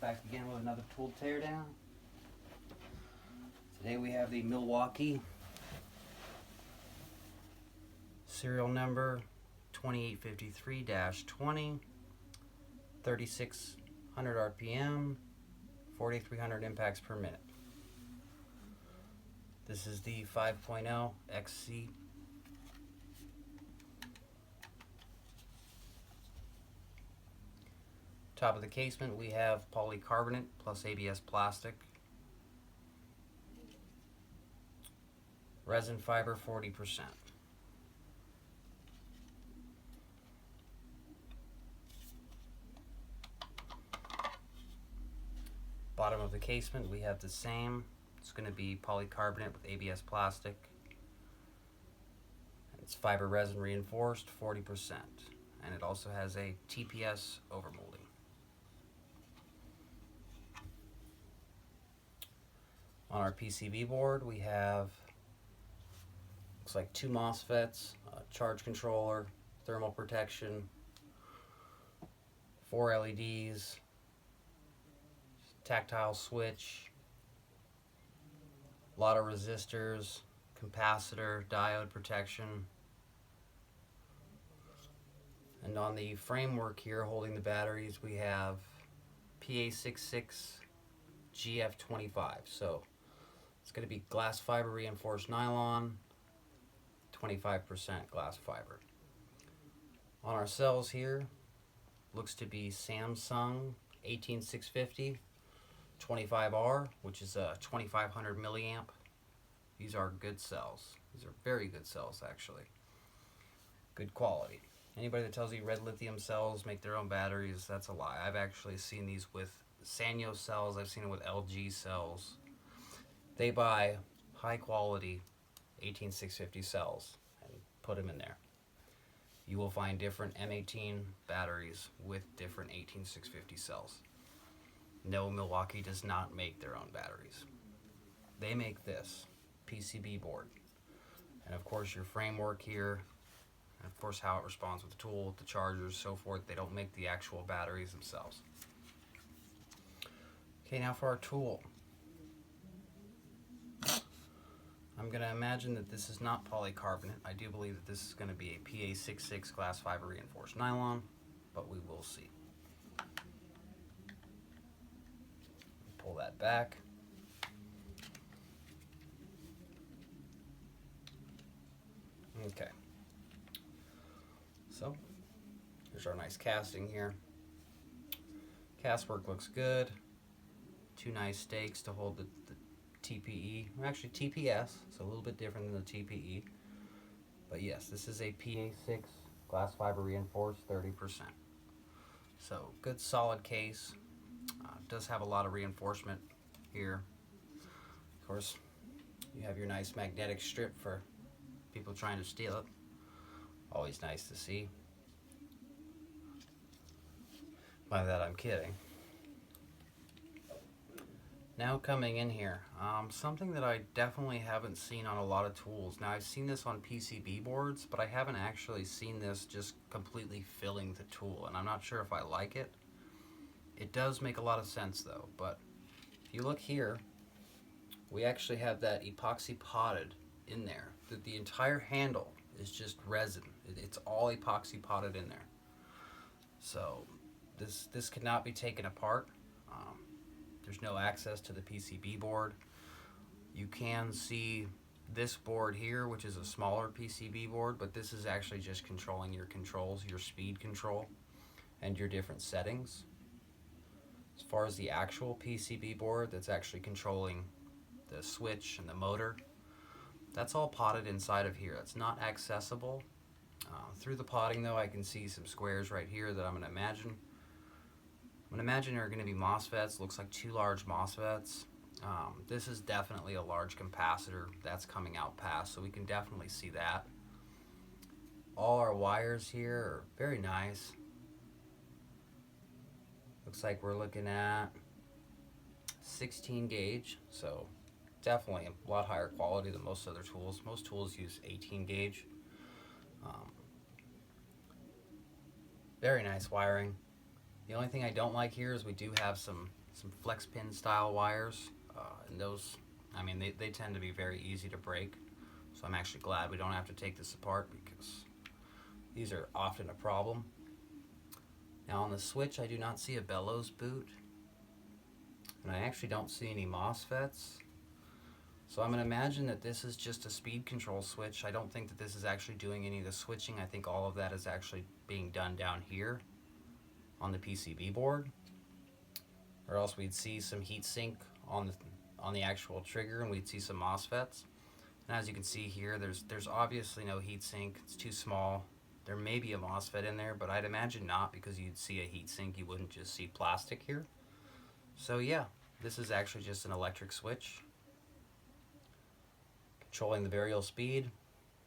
back again with another tool teardown. Today we have the Milwaukee serial number 2853-20, 3600 RPM, 4300 impacts per minute. This is the 5.0 XC. Top of the casement we have polycarbonate plus ABS plastic. Resin fiber 40%. Bottom of the casement we have the same. It's going to be polycarbonate with ABS plastic. It's fiber resin reinforced 40%. And it also has a TPS overmolding. On our PCB board we have, looks like 2 MOSFETs, a charge controller, thermal protection, 4 LEDs, tactile switch, a lot of resistors, capacitor, diode protection. And on the framework here holding the batteries we have PA66 GF25. So it's going to be glass fiber reinforced nylon, 25% glass fiber. On our cells here, looks to be Samsung 18650 25R, which is a 2500 milliamp. These are good cells. These are very good cells, actually. Good quality. Anybody that tells you red lithium cells make their own batteries, that's a lie. I've actually seen these with Sanyo cells. I've seen it with LG cells. They buy high quality 18650 cells and put them in there. You will find different M18 batteries with different 18650 cells. No, Milwaukee does not make their own batteries. They make this PCB board. And of course your framework here, and of course how it responds with the tool, with the chargers, so forth. They don't make the actual batteries themselves. Okay, now for our tool. I'm going to imagine that this is not polycarbonate. I do believe that this is going to be a PA66 glass fiber reinforced nylon, but we will see. Pull that back. Okay. So, here's our nice casting here. Cast work looks good. 2 nice stakes to hold the TPE, actually TPS, so a little bit different than the TPE. But yes, this is a PA6 glass fiber reinforced 30%. So good solid case. Does have a lot of reinforcement here. Of course, you have your nice magnetic strip for people trying to steal it. Always nice to see. By that I'm kidding. Now coming in here, something that I definitely haven't seen on a lot of tools. Now I've seen this on PCB boards, but I haven't actually seen this just completely filling the tool, and I'm not sure if I like it. It does make a lot of sense though, but if you look here, we actually have that epoxy potted in there. The entire handle is just resin. It's all epoxy potted in there. So this cannot be taken apart. There's no access to the PCB board. You can see this board here, which is a smaller PCB board, but this is actually just controlling your controls, your speed control, and your different settings. As far as the actual PCB board that's actually controlling the switch and the motor, that's all potted inside of here. That's not accessible. Through the potting though, I can see some squares right here that I'm going to imagine. I'm going to imagine there are going to be MOSFETs. Looks like 2 large MOSFETs. This is definitely a large capacitor that's coming out past, so we can definitely see that. All our wires here are very nice. Looks like we're looking at 16 gauge, so definitely a lot higher quality than most other tools. Most tools use 18 gauge. Very nice wiring. The only thing I don't like here is we do have some some flex pin style wires, and those, I mean, they tend to be very easy to break. So I'm actually glad we don't have to take this apart because these are often a problem. Now on the switch, I do not see a bellows boot, and I actually don't see any MOSFETs. So I'm going to imagine that this is just a speed control switch. I don't think that this is actually doing any of the switching. I think all of that is actually being done down here on the PCB board. Or else we'd see some heat sink on the actual trigger, and we'd see some MOSFETs. And as you can see here, there's obviously no heat sink. It's too small. There may be a MOSFET in there, but I'd imagine not, because you'd see a heat sink. You wouldn't just see plastic here. So yeah, this is actually just an electric switch controlling the variable speed,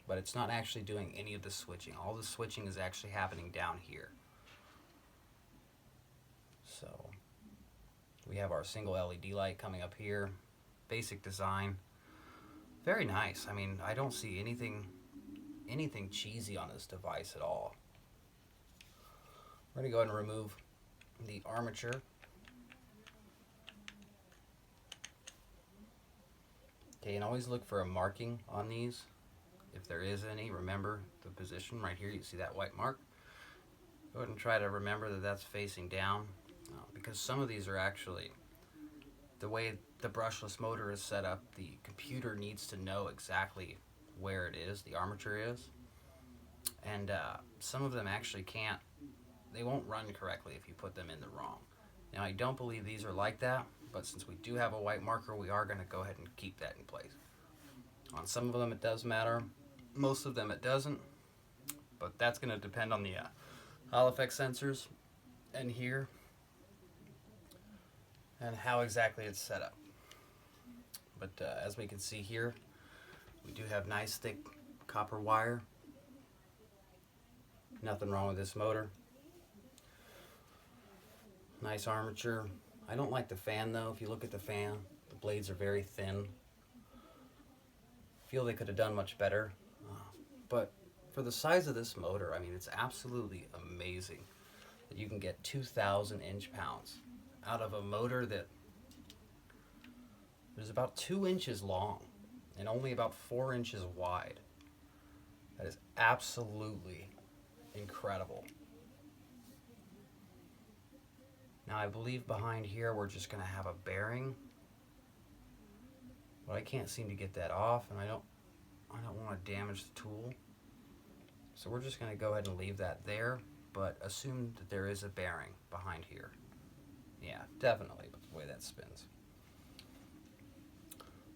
but it's not actually doing any of the switching. All the switching is actually happening down here. So we have our single LED light coming up here. Basic design. Very nice. I mean, I don't see anything cheesy on this device at all. We're going to go ahead and remove the armature. Okay, and always look for a marking on these. If there is any, remember the position right here. You see that white mark? Go ahead and try to remember that that's facing down, because some of these are actually, the way the brushless motor is set up, the computer needs to know exactly where it is, the armature is. And some of them actually can't, they won't run correctly if you put them in the wrong. Now I don't believe these are like that, but since we do have a white marker, we are going to go ahead and keep that in place. On some of them it does matter, most of them it doesn't, but that's going to depend on the Hall effect sensors and here, and how exactly it's set up. But as we can see here, we do have nice thick copper wire. Nothing wrong with this motor. Nice armature. I don't like the fan though. If you look at the fan, the blades are very thin. I feel they could have done much better. But for the size of this motor, I mean, it's absolutely amazing that you can get 2,000 inch-pounds out of a motor that is about 2 inches long and only about 4 inches wide. That is absolutely incredible. Now I believe behind here we're just going to have a bearing, but I can't seem to get that off, and I don't want to damage the tool. So we're just going to go ahead and leave that there, but assume that there is a bearing behind here. Yeah, definitely, but the way that spins.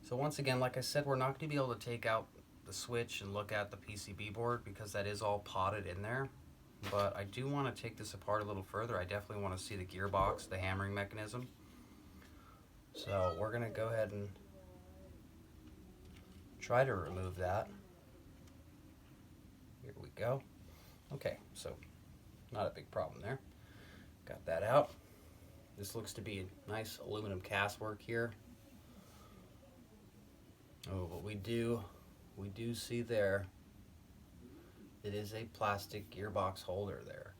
So once again, like I said, we're not going to be able to take out the switch and look at the PCB board because that is all potted in there. But I do want to take this apart a little further. I definitely want to see the gearbox, the hammering mechanism. So we're going to go ahead and try to remove that. Here we go. Okay, so not a big problem there. Got that out. This looks to be a nice aluminum cast work here. Oh, but we do see there, it is a plastic gearbox holder there.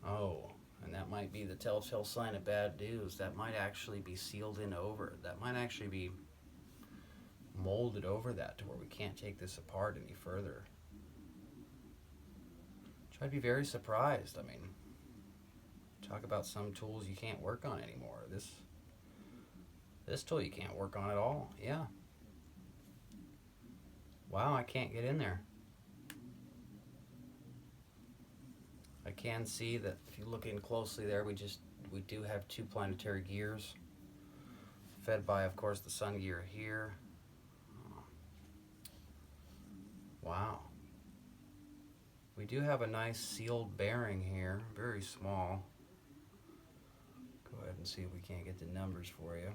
Oh, and that might be the telltale sign of bad news. That might actually be sealed in over. That might actually be molded over that to where we can't take this apart any further. Which I'd be very surprised. I mean, talk about some tools you can't work on anymore. This tool you can't work on at all. Yeah. Wow, I can't get in there. I can see that if you look in closely there, we do have 2 planetary gears fed by, of course, the sun gear here. Wow. We do have a nice sealed bearing here, very small. Go ahead and see if we can't get the numbers for you.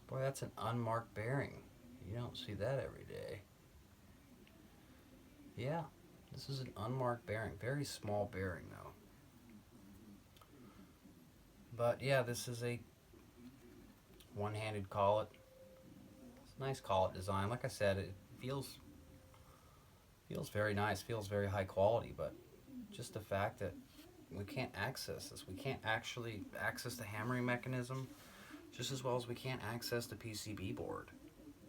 Boy, that's an unmarked bearing. You don't see that every day. Yeah, this is an unmarked bearing. Very small bearing though. But yeah, this is a one-handed collet. It's a nice collet design. Like I said, feels very nice, feels very high quality, but just the fact that we can't access this, we can't actually access the hammering mechanism just as well as we can't access the PCB board.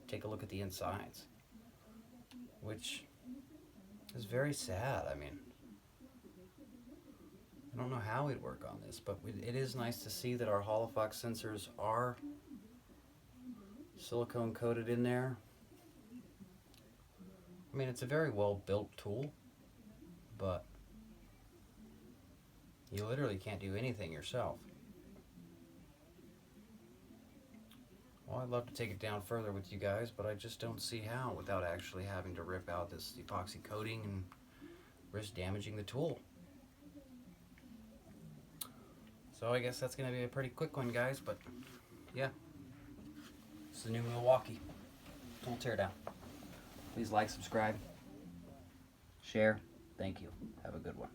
Take a look at the insides, which is very sad. I mean, I don't know how we'd work on this, but it is nice to see that our Holofox sensors are silicone coated in there. I mean, it's a very well built tool, but you literally can't do anything yourself. Well, I'd love to take it down further with you guys, but I just don't see how without actually having to rip out this epoxy coating and risk damaging the tool. So I guess that's going to be a pretty quick one, guys, but yeah. It's the new Milwaukee tool teardown. Please like, subscribe, share. Thank you. Have a good one.